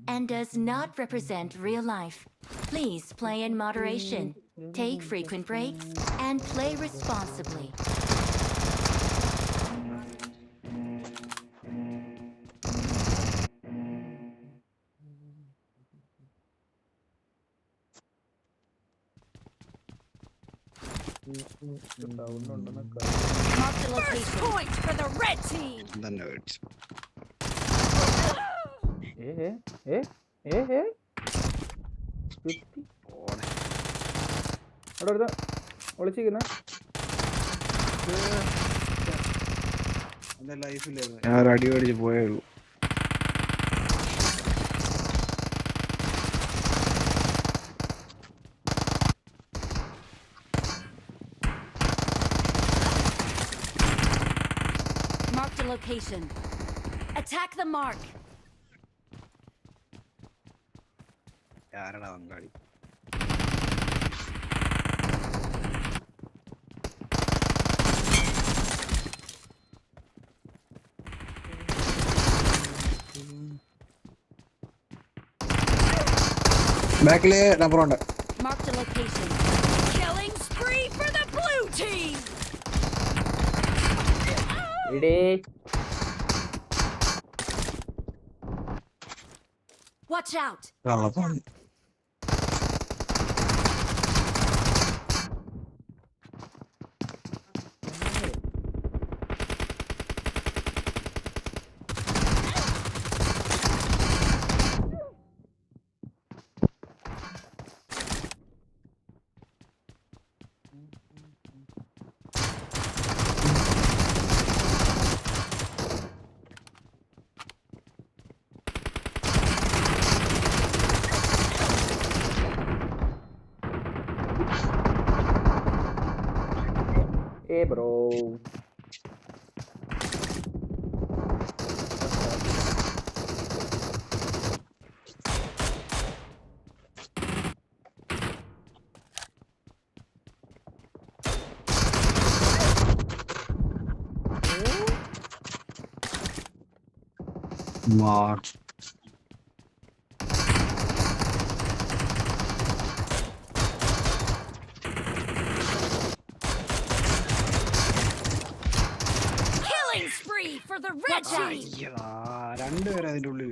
And does not represent real life. Please play in moderation, take frequent breaks, and play responsibly. Mark the First location. point for the red team. The nerds. എന്റെ ലൈഫിലായിരുന്നു ഞാൻ ഒരു അടി മേടിച്ച് പോയേ ഉള്ളൂ. Mark the location. Attack the mark. ആരടാ പങ്കാളി? ബാക്കില് നമ്പറുണ്ട്. Mark the location. Killing spree for the blue team. Watch out. കള്ളപ്പാണ്. Hey bro. Mar Killing spree for the red team. രണ്ടുപേരും അതിന്റെ ഉള്ളിൽ.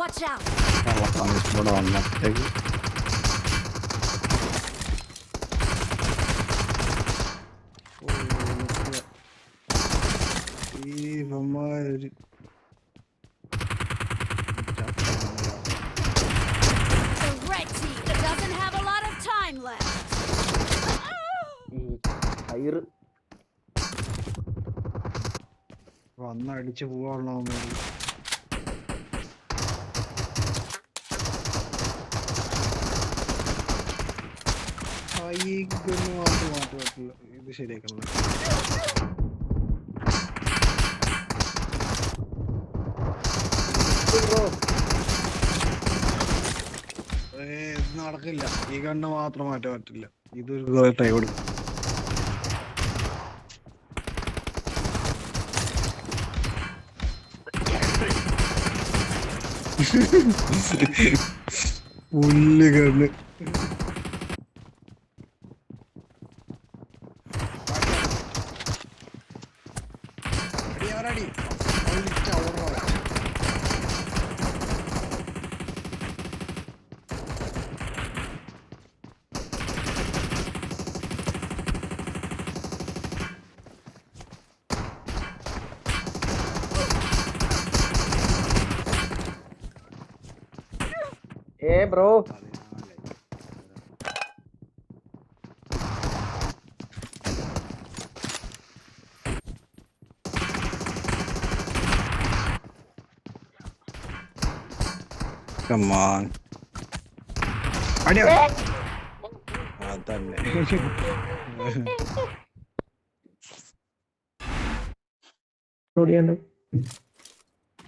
Watch out. കള്ളപ്പാണ് ഇവിടെ വന്നപ്പോഴത്തേക്ക്. ഈ ഇവന്മാര് The red team doesn't have a lot of time left. വന്നടിച്ച് പോവാനുള്ള ഈ gun മാറ്റി പറ്റില്ല. ഇത് ശരിയാക്കണം. ഇത് നടക്കില്ല. ഈ കണ്ണ് മാത്രം മാറ്റാൻ പറ്റില്ല. ഇതൊരു കുറെ ടൈം എടുക്കും. പുല്ല് കണ്ണ്. Hey bro. Come on. അടിയോ. അതന്നെ.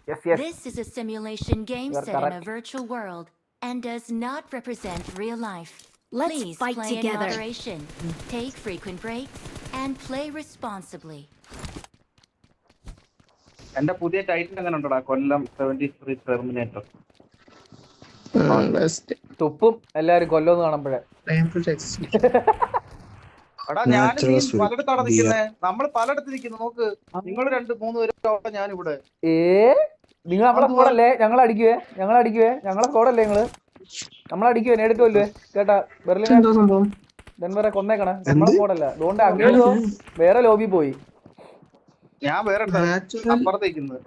Yes, yes. This is a simulation game You are set in a correct. virtual world and does not represent real life. Let's Please fight play together. in moderation, take frequent breaks, and play responsibly. എന്റെ പുതിയ title എങ്ങനെ ഉണ്ടടാ? കൊല്ലം 73 Terminator. തുപ്പും എല്ലാരും കൊല്ലോന്ന് കാണുമ്പോഴേ. എടാ ഞാനും നീ പലയിടത്താണ് നിൽക്കുന്നേ. നമ്മള് പലയിടത്ത് നിൽക്കുന്നു. നോക്ക്, നിങ്ങൾ 2-3 പേര്, ഞാനിവിടെ. നിങ്ങൾ നമ്മളെ സ്കോഡല്ലേ? ഞങ്ങൾ അടിക്കുവേ. ഞങ്ങളെ സ്കോഡല്ലേ നിങ്ങള്? നമ്മളടിക്കുവേ, നേടിട്ടുമല്ലേ കേട്ടാ? ബെർലിൻ ഡെൻവറെ കൊന്നേക്കണേ. നമ്മളെ സ്കോഡല്ല. അതുകൊണ്ട് അങ്ങനെ വേറെ ലോബി പോയി. ഞാൻ വേറെ അപ്പുറത്തേക്കുന്നത്.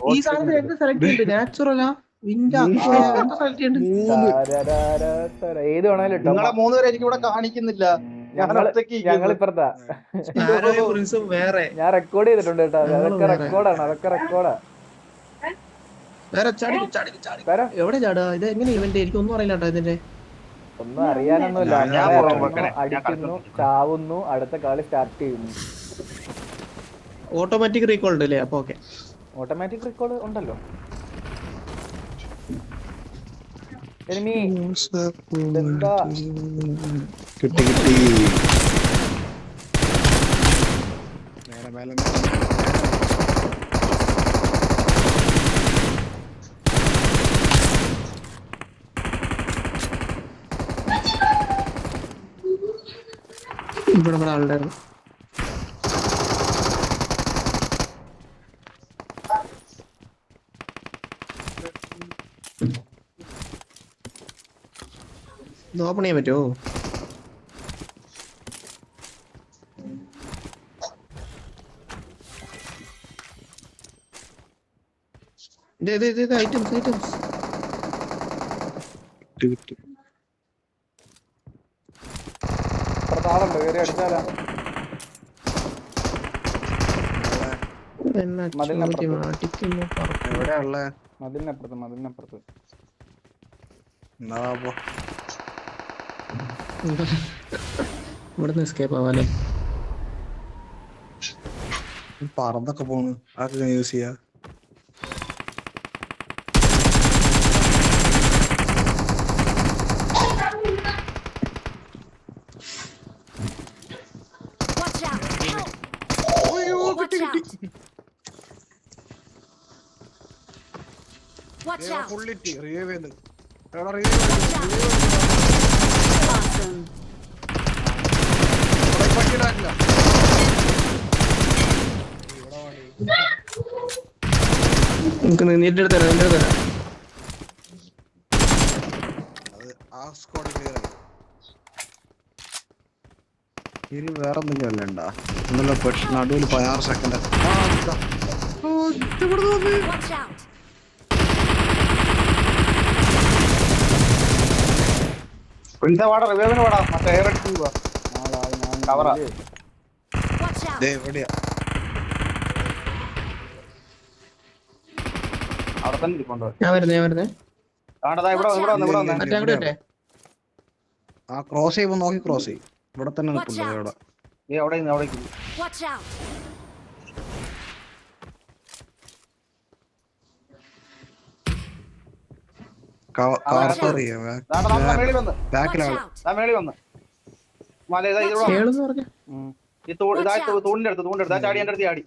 ഏത് വേണേലും ഇട്ടോ. നിങ്ങളെ 3 പേരെ എനിക്ക് ഇവിടെ കാണിക്കുന്നില്ല. ഞങ്ങളിപ്പുറത്താ. ഞാൻ റെക്കോർഡ് ചെയ്തിട്ടുണ്ട് കേട്ടോ. അതൊക്കെ റെക്കോർഡാ. എവിടെ ചാടാ? ഇത് എങ്ങനെ ഇവന്റ്? എനിക്കൊന്നും അറിയില്ല കേട്ടോ ഇതിന്റെ. ഒന്നും അറിയാനൊന്നുമില്ല. അടിക്കുന്നു, ചാവുന്നു, അടുത്ത കളി സ്റ്റാർട്ട് ചെയ്യുന്നു. ഓട്ടോമാറ്റിക് റീകോൾ ഉണ്ട് അല്ലേ? അപ്പൊ ഓക്കെ. ഓട്ടോമാറ്റിക് റീകോൾ ഉണ്ടല്ലോ. എനിമി കിട്ടി. മേലെ ഇവിടെ ആളുണ്ടായിരുന്നു. ഇത് ഓപ്പൺ ചെയ്യാൻ പറ്റുമോ? ഇത് ഐറ്റംസ് കിട്ടി. ആളുണ്ട്. കയറി അടിച്ചാലാ. എവിടെയാ ഉള്ളേ? മതിലിനപ്പുറത്ത്. ഇവിടുന്ന് എസ്കേപ്പ് ആവാല്ലേ? പറന്നൊക്കെ പോണ്. ആർക്കും യൂസ് ചെയ്യാ. Watch out! Help! Watch out! Watch out! ഫുള്ളിറ്റി റിവൈവ് ചെയ്ത്. Awesome! നമുക്ക് നിന്റെ അടുത്ത് തരാം. ഇനി വേറെ എന്തെങ്കിലും അല്ല ഉണ്ടാ? ഇന്നലെ നടുവിൽ 16 സെക്കൻഡ്. Watch out! റിവൈവിന് വാടാ. മറ്റേ എയർ അടിച്ചു പോവാ. കവറാ. Watch out! എവിടെയാ? അവിടെ തന്നെ ഇരിപ്പുണ്ടോ? ഞാൻ വരുന്നേ. ഇവിടെ ആ ക്രോസ് ചെയ്യുമ്പോ നോക്കി ക്രോസ് ചെയ്യും. ഇവിടെ തന്നെ നിൽപ്പുണ്ട്. അവിടെ Watch out! ബാക്കിലാണ്. മേളി വന്ന് തൂണിന്റെ അടുത്ത് ചാടി. എന്റെ അടുത്ത് ചാടി.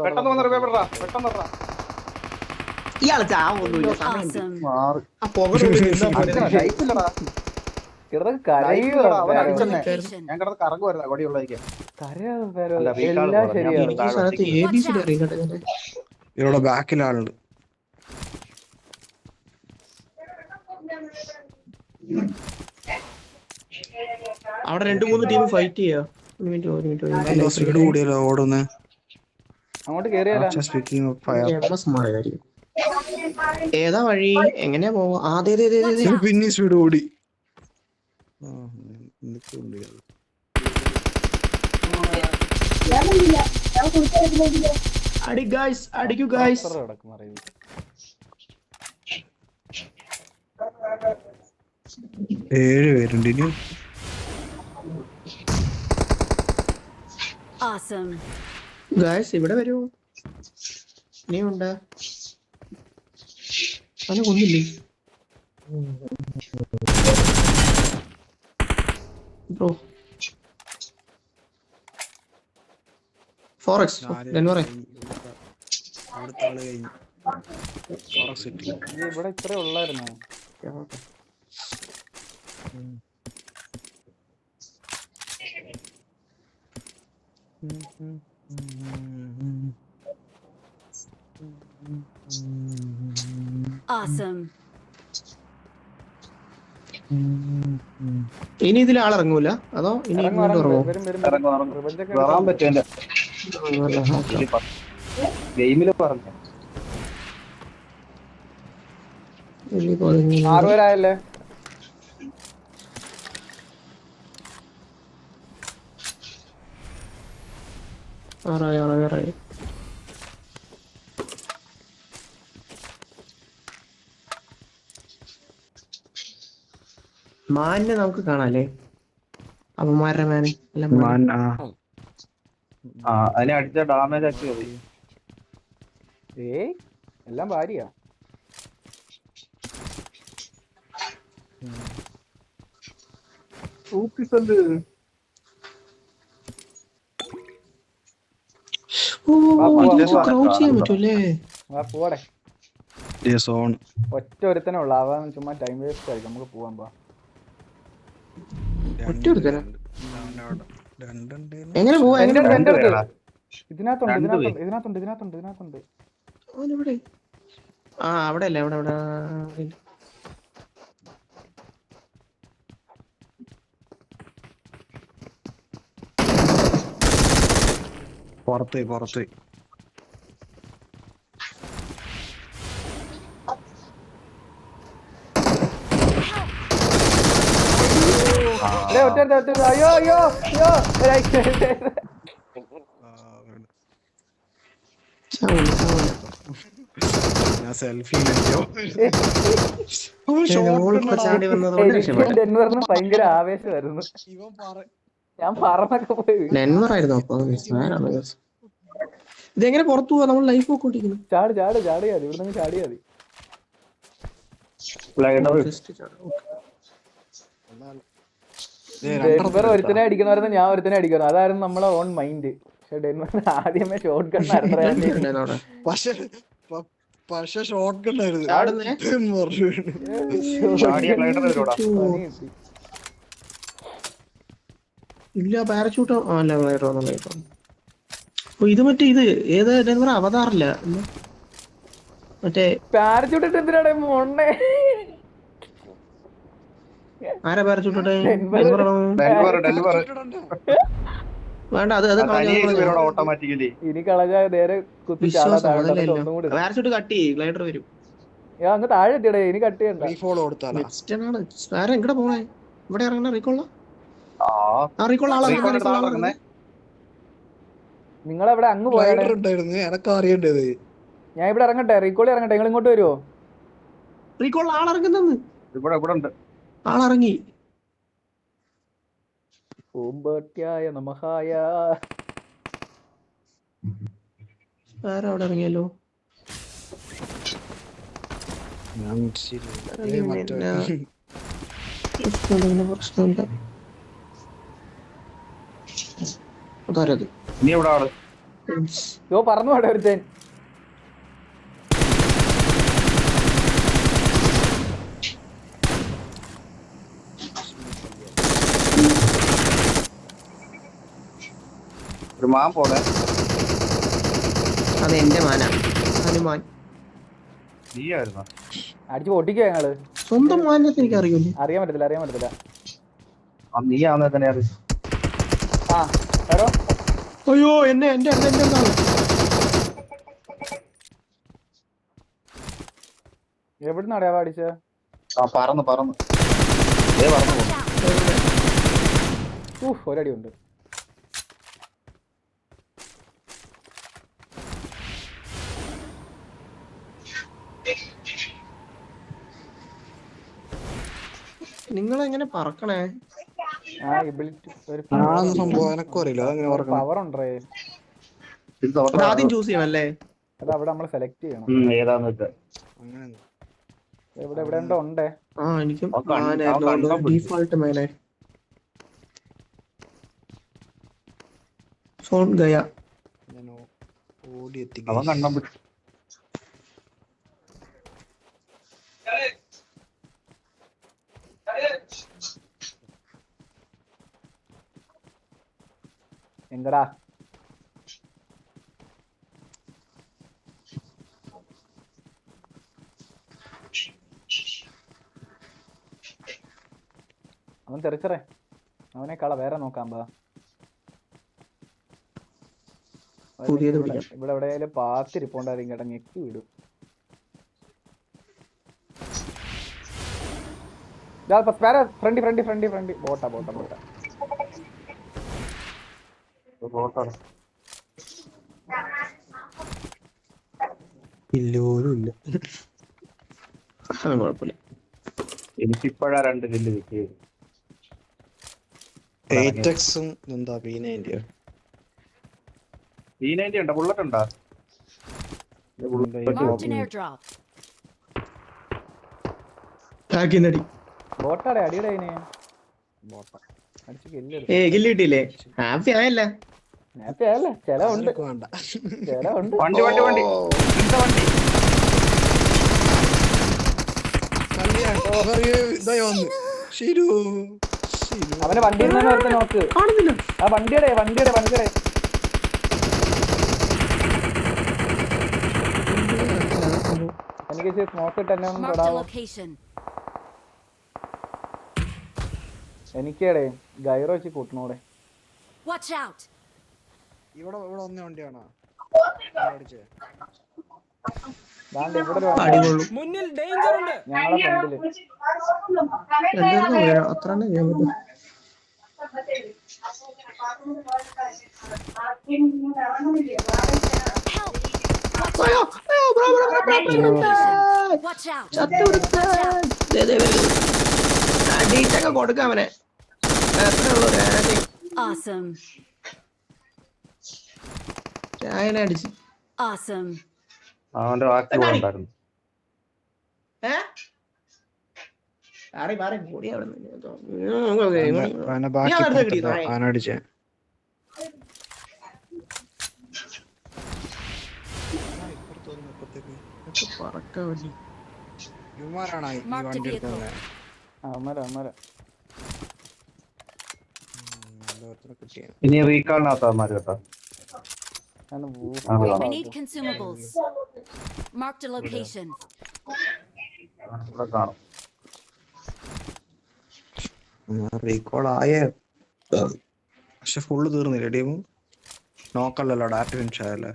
പെട്ടെന്ന് വന്ന് റിവൈവ് ഇടറാ. പെട്ടെന്ന് ഇടറാ. ഇയാള് ചാവൊന്നുമില്ല. സമയം ഞാൻ കിടന്ന് കറങ്ങുമായിരുന്നു. കൊടിയുള്ളതിക്ക് ഇവിടെ ബാക്കിലാളുണ്ട്. അവിടെ 2-3 ടീം ഫൈറ്റ് ചെയ്യാ. ഒരു മിനിറ്റ് സ്പീഡ് കൂടിയല്ലോ ഓടുന്നേ. അങ്ങോട്ട് കേറിയാലോ. ഏതാ വഴി? എങ്ങനെയാ പോവാ? പിന്നെ സ്പീഡ് കൂടി. അടിക്കൂ ഗായ്സ്. ഏഴ് പേരുണ്ട് ഇനി. Awesome! ഗായ്സ് ഇവിടെ വരൂ. നീ ഉണ്ടാ? അവനെ കൊന്നില്ലേ? ബ്രോ 4x ഡെൻവർ അവിടുത്തെ ആള് കഴിഞ്ഞു. Forest city. ഇവിടെ ഇത്ര ഉള്ളായിരുന്നു. Awesome. ഇനി ഇതിൽ ആളിറങ്ങൂല അതോ ഇനി ഇറങ്ങും, ഇങ്ങോട്ട് ഇറങ്ങും, ഇറങ്ങുമോ? വരും, വരും, ഇറങ്ങും, വരും. ഇറങ്ങും. റിവഞ്ചൊക്കെ വരാൻ എടുക്കാം. പറ്റും ഗെയിമില് പറഞ്ഞു. ഇനിയിപ്പോ അതിങ്ങനെ 6 പേരായല്ലേ? ആറായി. മാനിനെ നമുക്ക് കാണാല്ലേ? അവന്മാരുടെ മാന് എല്ലാം മാന്. അതിനെ അടിച്ച ഡാമേജ് ആക്കി മതി. ഏയ് എല്ലാം ഭാര്യയാ. ഓ, വാ, ഇതിനകത്ത് വാ. ക്രൗച്ച് ചെയ്യാൻ പറ്റൂല്ലേ? പോടെ. സോൺ ഒറ്റ ഒരുത്തനെ ഉള്ളു. അവൻ ചുമ്മാ ടൈം വേസ്റ്റ് ആയിരിക്കും. നമുക്ക് പോവാൻ പാ. ഒറ്റ ഒരുത്തനാ? രണ്ടുണ്ട്. എങ്ങനെ പോവാ? എന്റെ എങ്ങനെ അടുത്ത്, പോവാ? എന്റെ അടുത്ത്. ഇതിനകത്തുണ്ട്, രണ്ട് ഇതിനകത്തുണ്ട്, ഇതിനകത്തുണ്ട്, ഇതിനകത്തുണ്ട്. അവനെവിടെ? ആ അവിടെ അല്ലേ, അവിടെ പുറത്ത് ഡേ, ഒറ്റ ഒരുത്തൻ. അയ്യോ അയ്യോ അയ്യോ. ഞാൻ സെൽഫി ചാടി വന്നതുകൊണ്ട് രക്ഷപ്പെട്ടു. ഡെൻവറിന് ഭയങ്കര ആവേശമായിരുന്നു. ഞാൻ പറന്നൊക്കെ പോയി. ഡെൻവർ ആയിരുന്നു അപ്പൊ. ഇതെങ്ങനെ പുറത്തു പോവാ? നമ്മൾ ലൈഫ് പോയിക്കൊണ്ടിരിക്കുന്നു. ചാടിയാ മതി. ഇവിടെ നിന്ന് ചാടിയാ മതി. ഡെൻവർ ഒരുത്തനെ അടിക്കണമായിരുന്നു, ഞാൻ ഒരുത്തനെ അടിക്കണം. അതായിരുന്നു നമ്മളെ ഓൺ മൈൻഡ്. പക്ഷെ ഡെൻവറിന് ആദ്യമേ ഷോട്ട് ഗണ്ണായിരുന്നു. പക്ഷെ ഷോട്ട് ഗണ്ണായിരുന്നു. ഇല്ല പാരച്യൂട്ടോ അല്ല. അപ്പൊ ഇത് മറ്റേ ഇത് ഏത് ഡെൻവർ അവതാറില്ല മറ്റേ പാരച്യൂട്ട് ഇട്ട് എന്തിനാണ് മോണ്ണെ? ആരാ പാരച്യൂട്ടെ? വേണ്ട അത് ഓട്ടോമാറ്റിക്കലി ഇനി കളഞ്ഞ നേരെ കുത്തി ചാടാൻ. പാരച്യൂട്ട് കട്ട് ചെയ്യും, ഗ്ലൈഡർ വരും. അങ്ങ് താഴെ എത്തിയടേ. ഇനി കട്ട് ചെയ്യണ്ട. റീഫോളോ കൊടുത്താലോ? ആരാ എങ്ങടെ പോണേ? ഇവിടെ ഇറങ്ങണ റീകോള? റീകോൾ ആളെ നിങ്ങളെവിടെ അങ്ങ് പോയാടെ? എനക്ക് അറിയേണ്ടത്. ഞാൻ ഇവിടെ ഇറങ്ങട്ടെ, റീകോളി ഇറങ്ങട്ടെ. നിങ്ങൾ ഇങ്ങോട്ട് വരുമോ? റീകോൾ ആളിറങ്ങുന്നെന്ന്. ഇവിടെ ഉണ്ട് ആളിറങ്ങി. ഓംഭട്യായ നമഹായ. ആരാ അവിടെ ഇറങ്ങിയല്ലോ? പ്രശ്നമില്ല. അതാരത്? നീ എവിടെ ആള്? യോ പറന്നു പോട്ടെ ഒരുത്തൻ. ഒരു മാൻ പോലെ. അത് എന്റെ മാനാ, ഹനുമാൻ. നീയായിരുന്നോ? അടിച്ചു പൊട്ടിക്കോ ഞങ്ങള്? സ്വന്തം മാനത്തെ എനിക്ക് അറിയൂല്ലേ? അറിയാൻ പറ്റത്തില്ല. നീയാവുന്ന തന്നെ അറിയാം. ആ ഹലോ. അയ്യോ എന്റെ എവിടുന്നാ അറിയാവാ അടിച്ച? പറന്ന് പറന്നു ഒരടി ഉണ്ട്. നിങ്ങളെങ്ങനെ പറക്കണേ? പവർ ഉണ്ടേ. ആദ്യം ചൂസ് ചെയ്യണല്ലേ? അത് അവിടെ നമ്മൾ സെലക്ട് ചെയ്യണം. ഏതാന്ന് വെച്ചാ എവിടെ ഉണ്ടോ ഉണ്ടേ. ആ എനിക്കും അവൻ കണ്ടം പിടിച്ചു. ഡീഫോൾട്ട് മേലെ സോൺ ഗയ. ഞാൻ ഓടി എത്തി അവൻ കണ്ടം പിടിച്ചു. എങ്കടാ അവൻ തെറിച്ചറേ, അവനെ കള വേറെ നോക്കാം ബാ. പുതിയത് ഇവിടെ പിടിക്കാം. ഇവിടെ എവിടെയായാലും പാത്തിരിപ്പുണ്ടായിരിക്കും കേട്ടോ, ഞെക്കി വിടും. ഫ്രണ്ടി ഫ്രണ്ടി ഫ്രണ്ടി ഫ്രണ്ടി ബോട്ടാ ബോട്ടാ ബോട്ടാ. ബോട്ടാണ്. ഇല്ലോരും ഇല്ല. അതൊന്നും കുഴപ്പമില്ല. എനിക്കിപ്പോഴാ 2 കില്ല് കിട്ടിയത്. 8x-ഉം എന്താ P90 P90 ഉണ്ടോ? ബുള്ളറ്റ് ഉണ്ടോ? Marked an airdrop. ടാക്കിന്നടി. ബോട്ടാടെ അടിയുടെ അതിനെ ബോട്ടാ അടിച്ച് കില്ലെടുത്തു. ഗില്ല് കിട്ടിയില്ലേ? ഹാപ്പി ആയല്ല. നേരത്തെ അല്ലേ ചെലവുണ്ട്, വേണ്ട. ചെലവുണ്ട്. വണ്ടി വണ്ടി വണ്ടി എന്താ വണ്ടി? അവനെ വണ്ടിയിൽ നിന്ന് നേരത്തെ നോക്ക്. കാണുന്നില്ല. ആ വണ്ടിയുടെ വണ്ടിയുടെ വണ്ടിയുടെ എനിക്ക് സ്മോക്ക് ഇട്ട് എന്നെ ഒന്ന് Marked a തൊടാവോ? location. എനിക്കേടെ ഗൈറോ വെച്ച് കൂട്ടണോടെ. Watch out. ഇവിടെ ഇവിടെ ഒന്നേ വണ്ടിയാണോ അടിച്ചേ? ദാണ്ടെ ഇവിടെ ഒരു വണ്ടി. അടികൊള്ളും. ഞങ്ങളെ ഫ്രണ്ടില് അത്ര തന്നെ ചെയ്യാൻ പറ്റും. Help. അയ്യോ, അയ്യോ, bro, bro, bro, bro, bro, bro. Watch out. ചത്തുകൊടുക്കാൻ. ദേ, ദേ, ദേ, ദേ. അടിച്ചൊക്കെ കൊടുക്കാം അവനെ. എത്ര ഉള്ളു? Awesome. ചായനെ അടിച്ച്. Awesome. അവന്റെ ബാക്കി ഉണ്ടായിരുന്നു. അവനെ ബാക്കി അവനടിച്ചേ. ഇവന്മാരാണോ ഈ വണ്ടി എടുക്കുന്നത്? അമര അമര കിട്ടിയ ഇനി റീകാളിനകത്താമാര് കേട്ടോ. We need consumables. Marked a location. ഇവിടെ കാണും. റീകോൾ ആയേ, പക്ഷെ ഫുള്ള് തീർന്നില്ല ടീം. നോക്കല്ലല്ലോ, ഡാറ്റ ഫിനിഷ് ആയല്ലേ.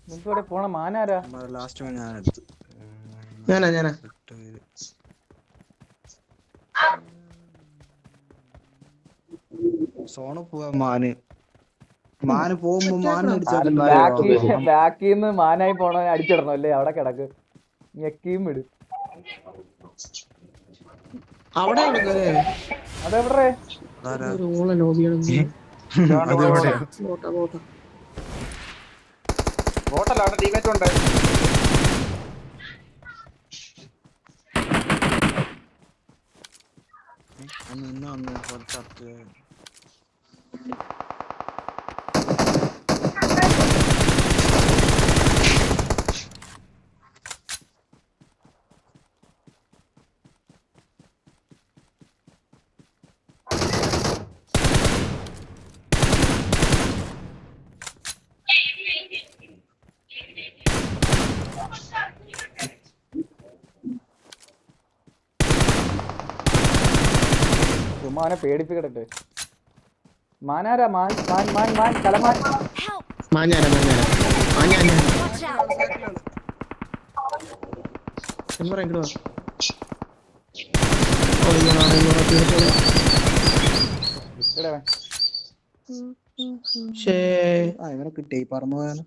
നിനക്ക് പോണ മാനാരാ? ലാസ്റ്റ് ഞാൻ എടുത്തു. ഞാനാ സോണ് പോവാ. മാന് പോകുമ്പോ ബാക്കിന്ന് മാനായി പോണ അടിച്ചിടണം അല്ലേ? അവിടെ കിടക്ക് ഞെക്കിയും വിടും. അവിടെ അതെവിടെ? ബോട്ടല്ല, അവിടെ ടീമേറ്റ് ഉണ്ട്. ചത്ത് ചുമ്മാനെ പേടിപ്പിക്കട്ടെ. മാനാരാ? മാൻ മാൻ മാൻ മാൻ കലമാൻ. Help. മാഞ്ഞാരാ. Watch out. ഇങ്ങോട്ട് ഇവനെ കിട്ടി പറന്നു പോയാലോ.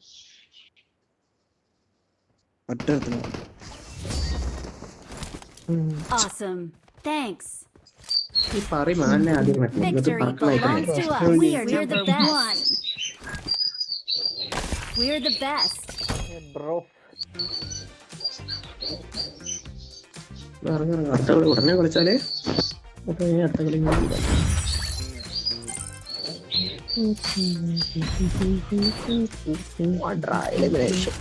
ഒറ്റ Awesome. Thanks. ഈ പറി മാന്നെ ആദ്യം Victory belongs to us. We're the best. We're the best. Bro അടുത്ത കളി ഉടനെ കളിച്ചാലേ അടുത്ത കളി elimination.